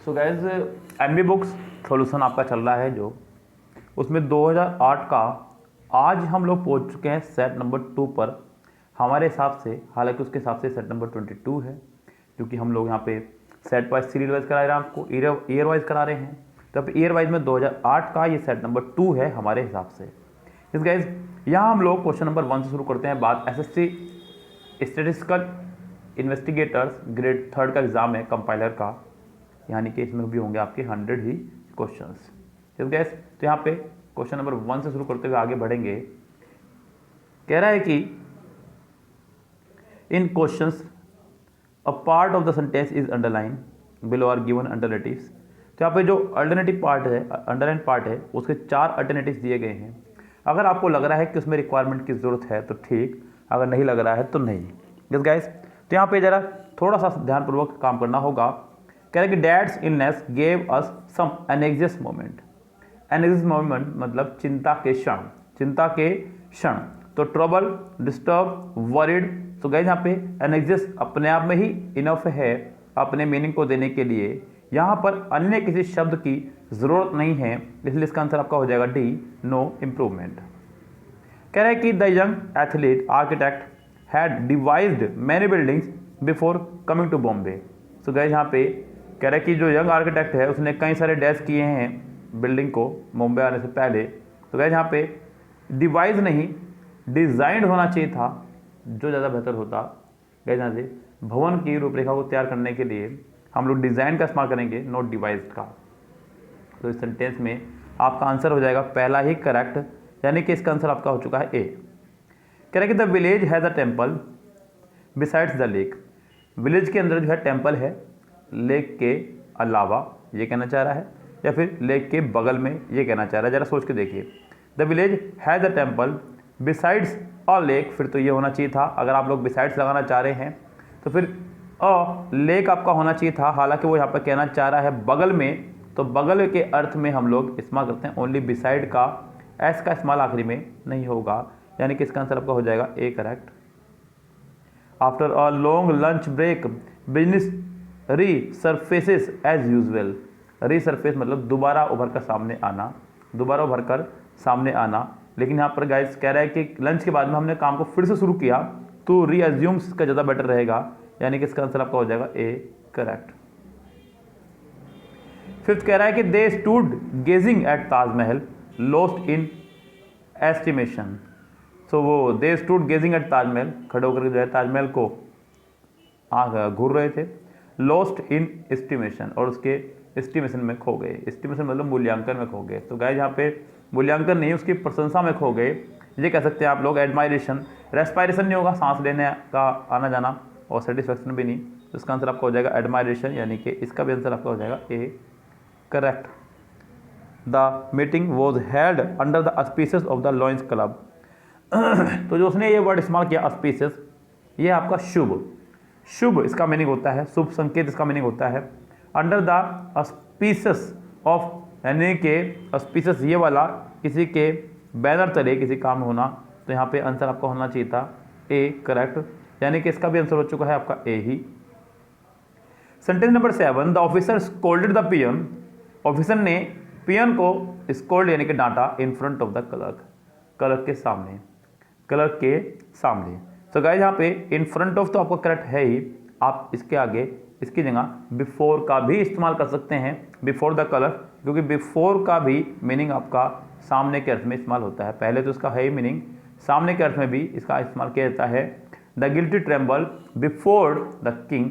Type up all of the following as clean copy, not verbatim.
So guys MB books solution आपका चल रहा है जो उसमें 2008 का आज हम लोग पहुंच चुके हैं सेट नंबर 2 पर हमारे हिसाब से। हालांकि उसके हिसाब से सेट नंबर 22 है, क्योंकि हम लोग यहाँ पे सेट वाइज सीरीज वाइज करा रहे हैं, आपको ईयर वाइज करा रहे हैं। तो अब ईयर वाइज में 2008 का ये सेट नंबर 2 है हमारे हिसाब से। इस गाइज यहाँ हम लोग क्वेश्चन नंबर 1 से शुरू करते हैं बात। एसएससी स्टैटिस्टिकल इन्वेस्टिगेटर्स ग्रेड 3 का एग्जाम है कंपाइलर का, यानी कि इसमें भी होंगे आपके 100 ही क्वेश्चंस। ठीक है, तो यहाँ पे क्वेश्चन नंबर 1 से शुरू करते हुए आगे बढ़ेंगे। कह रहा है कि in questions a part of the sentence is underline below are given alternatives. तो यहाँ पे जो अल्टरनेटिव पार्ट है, अंडरलाइन पार्ट है, उसके 4 अल्टरनेटिव्स दिए गए हैं। अगर आपको लग रहा है कि उसमें रिक्वायरमेंट की जरूरत है तो ठीक, अगर नहीं लग रहा है तो नहीं। यस गाइस, तो यहाँ पे जरा थोड़ा सा ध्यानपूर्वक काम करना होगा। कह रहे कि डैड्स इलनेस गेव अस सम एनेक्सियस मोमेंट। एनेक्सियस मोमेंट मतलब चिंता के क्षण, चिंता के क्षण। तो ट्रबल, डिस्टर्ब, वरिड। तो गाइस यहाँ पे एनेक्सियस अपने आप में ही इनफ है अपने मीनिंग को देने के लिए। यहाँ पर अन्य किसी शब्द की जरूरत नहीं है, इसलिए इसका आंसर आपका हो जाएगा डी, नो इम्प्रूवमेंट। कह रहा है कि the young athlete architect had devised many buildings before coming to Bombay. तो गाइस यहाँ पे कह रहा है कि जो यंग आर्किटेक्ट है उसने कई सारे डैश किए हैं बिल्डिंग को मुंबई आने से पहले। तो गाइस यहाँ पे डिवाइज नहीं, डिजाइंड होना चाहिए था, जो ज़्यादा बेहतर होता। गाइस यहाँ से भवन की रूपरेखा को तैयार करने के लिए हम लोग डिज़ाइन का इस्तेमाल करेंगे, नॉट डिवाइज्ड का। तो इस सेंटेंस में आपका आंसर हो जाएगा पहला ही करेक्ट, यानी कि इसका आंसर आपका हो चुका है ए। कह रहे कि the village has a temple besides the lake. Village के अंदर जो है टेम्पल है, लेक के अलावा, ये कहना चाह रहा है, या फिर लेक के बगल में, ये कहना चाह रहा है। जरा सोच के देखिए, the village has a temple besides a lake, फिर तो ये होना चाहिए था। अगर आप लोग बिसाइड्स लगाना चाह रहे हैं तो फिर अ लेक आपका होना चाहिए था। हालांकि वो यहाँ पर कहना चाह रहा है बगल में, तो बगल के अर्थ में हम लोग इस्तेमाल करते हैं ओनली बिसाइड का, एस का इस्तेमाल आखिरी में नहीं होगा, यानी कि इसका आंसर आपका हो जाएगा A correct. After a long lunch break business resurfaces as usual. Resurface मतलब दोबारा उभर कर सामने आना, दोबारा उभर कर सामने आना। लेकिन यहाँ पर गाइस कह रहा है कि लंच के बाद में हमने काम को फिर से शुरू किया, तो रीअज्यूम्स का ज़्यादा बेटर रहेगा, यानी कि इसका आंसर आपका हो जाएगा ए करेक्ट। फिफ्थ कह रहा है कि they stood gazing at Taj Mahal lost in estimation. तो वो they stood gazing at Taj Mahal, खड़े होकर जो है ताजमहल को घूर रहे थे, लॉस्ट इन एस्टिमेशन, और उसके एस्टिमेशन में खो गए। एस्टिमेशन मतलब मूल्यांकन में खो गए। तो गाइस यहाँ पे मूल्यांकन नहीं, उसकी प्रशंसा में खो गए, ये कह सकते हैं आप लोग। एडमायरेशन, रेस्पायरेशन नहीं होगा, सांस लेने का आना जाना, और सेटिस्फैक्शन भी नहीं। तो इसका आंसर आपका हो जाएगा एडमायरेशन, यानी कि इसका भी आंसर आपका हो जाएगा A correct. The meeting was held under the auspices of the Lions Club. तो जो उसने ये वर्ड इस्तेमाल किया ऑस्पिसेस, ये आपका शुभ, शुभ इसका मीनिंग होता है, शुभ संकेत इसका मीनिंग होता है। अंडर द ऑस्पिसेस ऑफ, यानी कि ऑस्पिसेस ये वाला किसी के बैनर तले किसी काम में होना। तो यहाँ पे आंसर आपका होना चाहिए था ए करेक्ट, यानी कि इसका भी आंसर हो चुका है आपका ए ही। Sentence number 7, the officer scolded the peon. Officer ने पीएन को स्कोल्ड यानी कि डांटा in front of the clerk, clerk के सामने, क्लर्क के सामने। तो गाइस यहाँ पे इन फ्रंट ऑफ तो आपका करेक्ट है ही, आप इसके आगे इसकी जगह बिफोर का भी इस्तेमाल कर सकते हैं, बिफोर द क्लर्क, क्योंकि बिफोर का भी मीनिंग आपका सामने के अर्थ में इस्तेमाल होता है। पहले तो इसका है ही मीनिंग, सामने के अर्थ में भी इसका इस्तेमाल किया जाता है। The guilty tremble before the king,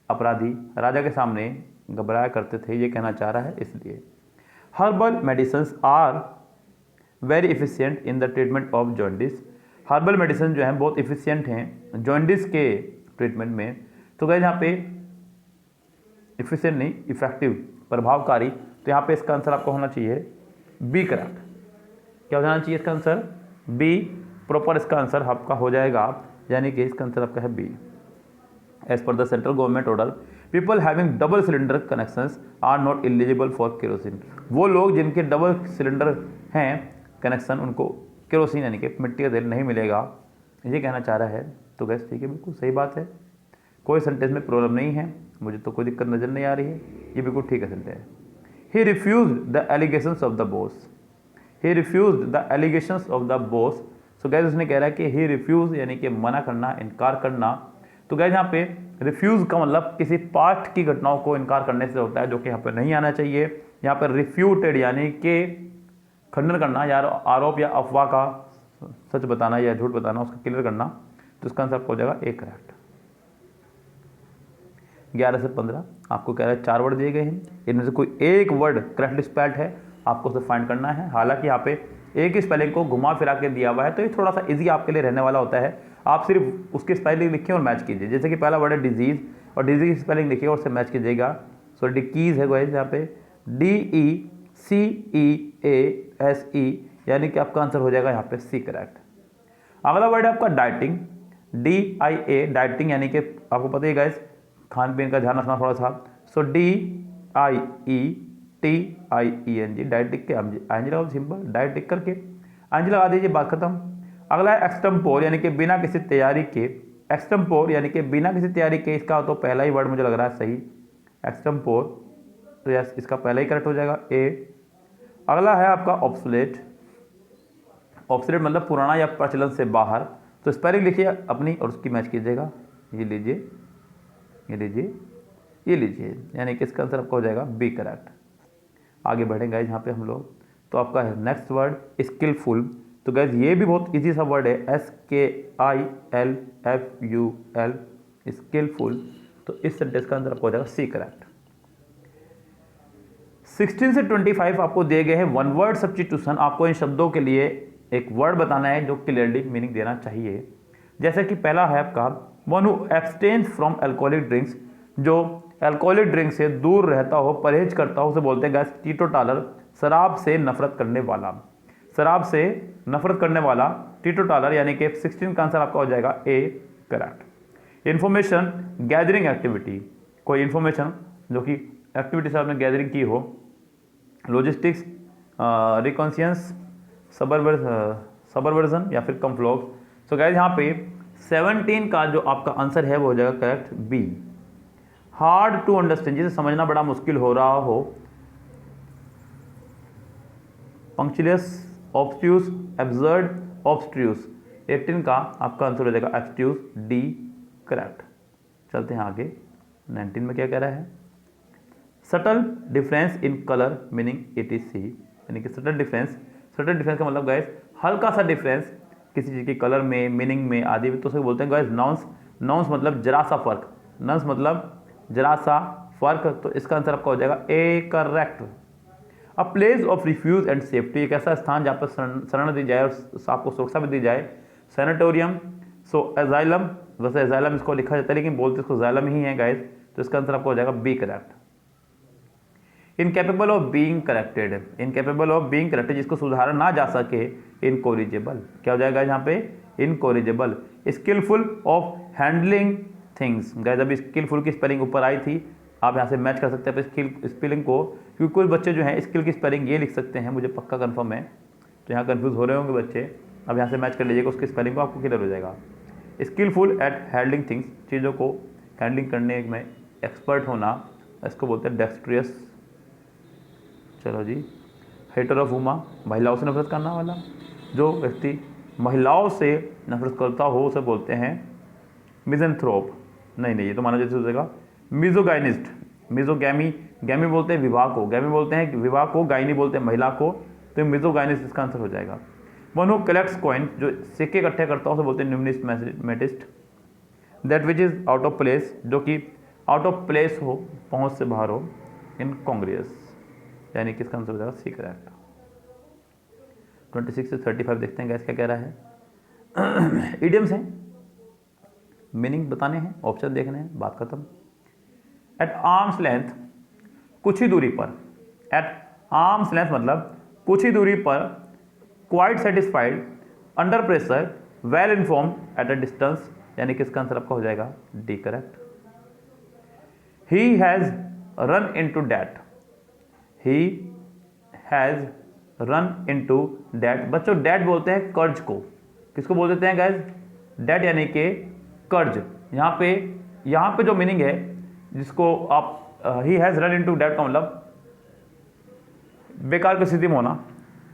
अपराधी राजा के सामने घबराया करते थे, ये कहना चाह रहा है इसलिए। Herbal medicines are very efficient in the treatment of jaundice. Herbal medicine जो हैं बहुत इफिशियंट हैं जॉन्डिस के ट्रीटमेंट में। तो गाइस यहाँ पे इफिशियंट नहीं, इफेक्टिव, प्रभावकारी। तो यहाँ पे इसका आंसर आपका होना चाहिए बी करेक्ट। क्या हो जाना चाहिए इसका आंसर? बी प्रॉपर इसका आंसर आपका हो जाएगा, यानी कि इसका आंसर आपका है B. As per the central government order, people having double cylinder connections are not eligible for kerosene. वो लोग जिनके डबल सिलेंडर हैं कनेक्शन, उनको केरोसिन यानी कि मिट्टी का तेल नहीं मिलेगा, ये कहना चाह रहा है। तो गैस ठीक है, बिल्कुल सही बात है। कोई सेंटेंस में प्रॉब्लम नहीं है, मुझे तो कोई दिक्कत नज़र नहीं आ रही है, ये बिल्कुल ठीक है sentence. He refuse the allegations of the boss, he refuse the allegations of the boss. So guys उसने कह रहा है कि ही रिफ्यूज यानी कि मना करना, इनकार करना। तो गैस यहाँ पे रिफ्यूज का मतलब किसी पास्ट की घटनाओं को इनकार करने से होता है, जो कि यहाँ पे नहीं आना चाहिए। यहाँ पर रिफ्यूटेड यानी कि खंडन करना, या आरोप या अफवाह का सच बताना या झूठ बताना, उसका क्लियर करना। तो इसका आंसर आपको हो जाएगा ए करेक्ट। 11 से 15 आपको कह रहा है 4 वर्ड दिए गए हैं, इनमें से कोई एक वर्ड करेक्टली स्पेल्ड है, आपको उसे फाइंड करना है। हालांकि यहाँ पे एक ही स्पेलिंग को घुमा फिरा के दिया हुआ है, तो ये थोड़ा सा इजी आपके लिए रहने वाला होता है। आप सिर्फ उसकी स्पेलिंग लिखिए और मैच कीजिए। जैसे कि पहला वर्ड है डिजीज, और डिजीज की स्पेलिंग लिखिए और उससे मैच कीजिएगा। सो डिकीज है गाइस, यहाँ पे DECEASE, यानी कि आपका आंसर हो जाएगा यहाँ पे सी करेक्ट। अगला वर्ड है आपका डाइटिंग, DIA, डाइटिंग यानी कि आपको पता ही गाइस खान पीन का ध्यान रखना थोड़ा सा। सो DIETIENG, डाइटिक के आईएनजी लगाओ, सिंपल डाइट टिक करके आईएनजी लगा दीजिए, बात खत्म। अगला है एक्सटेम्पोर यानी कि बिना किसी तैयारी के, एक्सटेम्पोर यानी कि बिना किसी तैयारी के, इसका तो पहला ही वर्ड मुझे लग रहा है सही, एक्सटेम्पोर, तो यस इसका पहला ही करेक्ट हो जाएगा ए। अगला है आपका ऑब्सोलेट, ऑब्सोलेट मतलब पुराना या प्रचलन से बाहर। तो स्पेलिंग लिखिए अपनी और उसकी मैच कीजिएगा। ये लीजिए, ये लीजिए, ये लीजिए, यानी कि इसका आंसर आपका हो जाएगा बी करेक्ट। आगे बढ़ेंगे गाइज यहाँ पे हम लोग, तो आपका है नेक्स्ट वर्ड स्किलफुल। तो गाइज ये भी बहुत इजी सा वर्ड है, SKILFUL, स्किलफुल। तो इस सेंटेंस का आंसर आपको हो जाएगा सी करेक्ट। 16 से 25 आपको दिए गए हैं वन वर्ड सब्स्टिट्यूशन। आपको इन शब्दों के लिए एक वर्ड बताना है जो क्लियरली मीनिंग देना चाहिए। जैसे कि पहला है आपका one who abstains from alcoholic drinks, जो अल्कोहलिक ड्रिंक से दूर रहता हो, परहेज करता हो, उसे बोलते हैं गाइस टीटोटालर, शराब से नफरत करने वाला, शराब से नफरत करने वाला टीटोटालर, यानी कि 16 का आंसर आपका हो जाएगा A correct. Information gathering activity, कोई इन्फॉर्मेशन जो कि एक्टिविटी से आपने गैदरिंग की हो, लॉजिस्टिक्स, रिकॉन्सियंस, सबरवर्जन या फिर कंफ्लोक्स। सो गाइस यहाँ पे 17 का जो आपका आंसर है वो हो जाएगा correct B. Hard to understand, जिसे समझना बड़ा मुश्किल हो रहा हो, पंक्चुअस, ऑब्स्ट्यूस, एब्सर्ड, ऑब्स्ट्रूस। 18 का आपका आंसर हो जाएगा एब्स्ट्यूस, डी करेक्ट। चलते हैं आगे, 19 में क्या कह रहा है, subtle difference in colour meaning ETC, यानी कि सटल डिफरेंस का मतलब गाइस हल्का सा डिफरेंस किसी चीज़ की कलर में, मीनिंग में आदि में, तो उसे बोलते हैं गाइस नाउंस। नाउंस मतलब जरा सा फर्क, नाउंस मतलब जरा सा फर्क। तो इसका आंसर आपका हो जाएगा A correct. A place of refuge and safety, एक ऐसा स्थान जहाँ पर शरण दी जाए और आपको सुरक्षा भी दी जाए, सैनिटोरियम। सो एजाइलम, वैसे एजाइलम इसको लिखा जाता है लेकिन बोलते इसको जाइलम ही है गाइस, तो इसका आंसर आपको हो जाएगा B correct. Incapable of being corrected, incapable of being corrected, जिसको सुधारा ना जा सके, इनकोरिजेबल, क्या हो जाएगा यहाँ पे incorrigible. Skillful of handling things, guys अभी स्किलफुल की स्पेलिंग ऊपर आई थी, आप यहाँ से मैच कर सकते हैं स्किल स्पेलिंग को, क्योंकि कुछ बच्चे जो हैं स्किल की स्पेलिंग ये लिख सकते हैं, मुझे पक्का कंफर्म है, तो यहाँ कंफ्यूज हो रहे होंगे बच्चे। अब यहाँ से मैच कर लीजिएगा उसकी स्पेलिंग को, आपको क्लियर हो जाएगा। स्किलफुल एट हैंडलिंग थिंग्स, चीज़ों को हैंडलिंग करने में एक्सपर्ट होना, इसको बोलते हैं डेक्स्ट्रियस। चलो जी, हेटर ऑफ वुमा, महिलाओं से नफरत करना वाला, जो व्यक्ति महिलाओं से नफरत करता हो उसे बोलते हैं मिज़ेंथ्रोप। नहीं ये तो माना जैसे हो जाएगा मिजोगाइनिस्ट, मिजोगैमी, गैमी बोलते हैं विवाह को, गैमी बोलते हैं विवाह को, गायनी बोलते हैं महिला को, तो मिजोगाइनिस्ट इसका आंसर हो जाएगा। वन हु कलेक्ट्स कॉइन, जो सिक्के इकट्ठे करता हो उसे बोलते हैं न्यूमिस्मेटिस्ट। That which is out of place, जो कि आउट ऑफ प्लेस हो, पहुंच से बाहर हो, इनकॉन्ग्रुअस, यानी कि इसका आंसर हो जाएगा सी करेक्ट। 26 से 35 देखते हैं गैस क्या कह रहा है। इडियम्स हैं, मीनिंग बताने हैं, ऑप्शन देखने हैं, बात खत्म। एट आर्म्स लेंथ, कुछ ही दूरी पर, एट आर्म्स लेंथ मतलब कुछ ही दूरी पर, quite satisfied, under pressure, well informed, at a distance, यानी कि इसका आंसर आपका हो जाएगा D correct. He has run into debt, he has run into debt. बच्चों डेट बोलते हैं कर्ज को, किसको बोल देते हैं गाइज, डेट यानी कि कर्ज। यहाँ पे यहाँ पे जो मीनिंग है जिसको आप he has run into debt का मतलब बेकार की स्थिति में होना,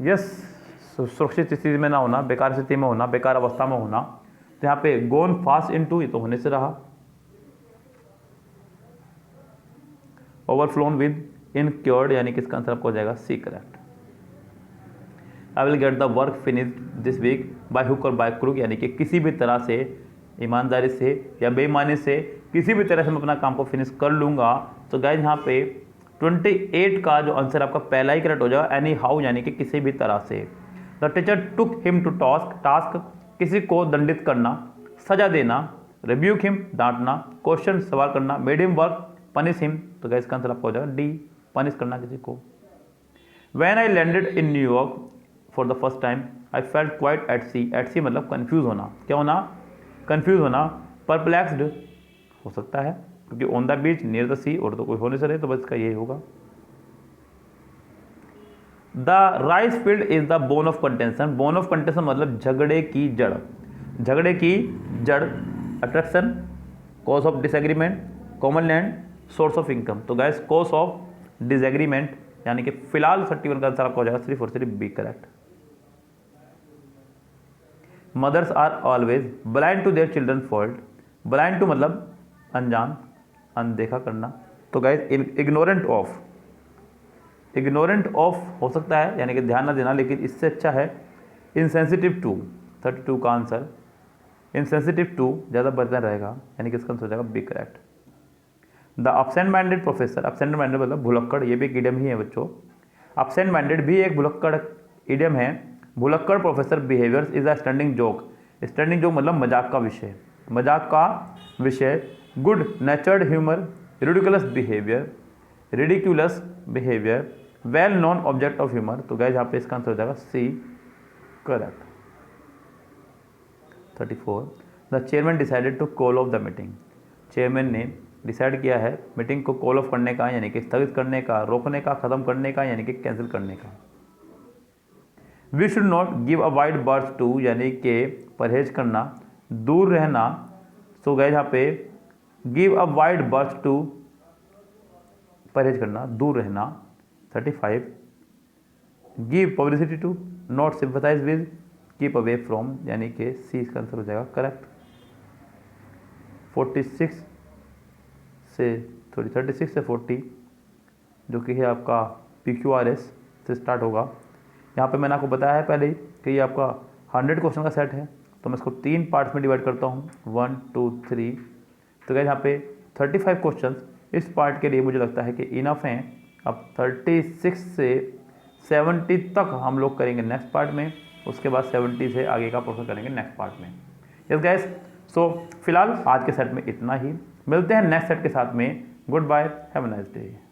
यस, सुरक्षित स्थिति में ना होना, बेकार स्थिति में होना, बेकार अवस्था में होना। तो यहाँ पे गोन फास्ट इनटू, ये तो होने से रहा, ओवरफ्लोन विद इनक्योर्ड, यानी कि इसका आंसर आपको हो जाएगा C correct. I will get the work finished this week by hook or by crook, यानी कि किसी भी तरह से, ईमानदारी से या बेईमानी से, किसी भी तरह से मैं अपना काम को फिनिश कर लूँगा। तो गाइज यहाँ पे 28 का जो आंसर आपका पहला ही करेक्ट हो जाएगा, एनी हाउ, यानी कि किसी भी तरह से। The teacher took him to task, किसी को दंडित करना, सजा देना, रिब्यूक हिम, डांटना, क्वेश्चन, सवाल करना, made him work, punish him. तो गाइज इसका आंसर आपका हो जाएगा डी, पनिश करना किसी को। When I landed in New York for the first time I felt quite at sea, at sea मतलब कन्फ्यूज होना, क्या होना, कन्फ्यूज होना, परप्लेक्सड हो सकता है क्योंकि on the beach, near the sea, और तो कोई होने से रहे, तो बस इसका यही होगा। The rice field is the bone of contention, bone of contention मतलब झगड़े की जड़, झगड़े की जड़, attraction, cause of disagreement, common land, source of income. तो गाइस कॉज ऑफ डिसएग्रीमेंट, यानी कि फिलहाल 31 का आंसर आपका हो जाएगा सिर्फ और सिर्फ B correct. Mothers are always blind to their children fault, blind to मतलब अनजान, अनदेखा करना। तो guys ignorant of, ignorant of हो सकता है यानी कि ध्यान ना देना, लेकिन इससे अच्छा है इनसेंसिटिव टू, 32 का आंसर इनसेंसिटिव टू ज़्यादा बेहतर रहेगा, यानी कि इसका आंसर हो जाएगा B correct. The absent minded professor, absent minded मतलब भुलक्कड़, ये भी एक इडियम ही है बच्चों, अपसेंट माइंडेड भी एक भुलक्कड़ इडियम है। भुलक्कड़ professor behaviours is a standing joke, standing joke मतलब मजाक का विषय, मजाक का विषय। Good natured humour, ridiculous behaviour, ridiculous behaviour, well known object of humour. तो गाइस यहाँ पे इसका आंसर हो जाएगा C correct. 34 the chairman decided to call off the meeting, chairman ने डिसाइड किया है मीटिंग को कॉल ऑफ करने का, यानी कि स्थगित करने का, रोकने का, ख़त्म करने का, यानी कि कैंसिल करने का। We should not give a wide berth to, यानी कि परहेज करना, दूर रहना। सो गाइस यहाँ पे give a wide berth to, परहेज करना, दूर रहना। 35 give publicity to, not sympathize with, keep away from, यानी कि सी इसका आंसर हो जाएगा करेक्ट। 46 से 36 से 40 जो कि है आपका PQRS से स्टार्ट होगा। यहाँ पे मैंने आपको बताया है पहले ही कि ये आपका 100 क्वेश्चन का सेट है, तो मैं इसको 3 पार्ट्स में डिवाइड करता हूँ, 1 2 3। तो गाइस यहाँ पे 35 क्वेश्चन इस पार्ट के लिए मुझे लगता है कि इनफ हैं। अब 36 से 70 तक हम लोग करेंगे नेक्स्ट पार्ट में, उसके बाद 70 से आगे का प्रोसेस करेंगे नेक्स्ट पार्ट में। यस गाइस, सो फिलहाल आज के सेट में इतना ही, मिलते हैं नेक्स्ट सेट के साथ में। Good bye, have a nice day.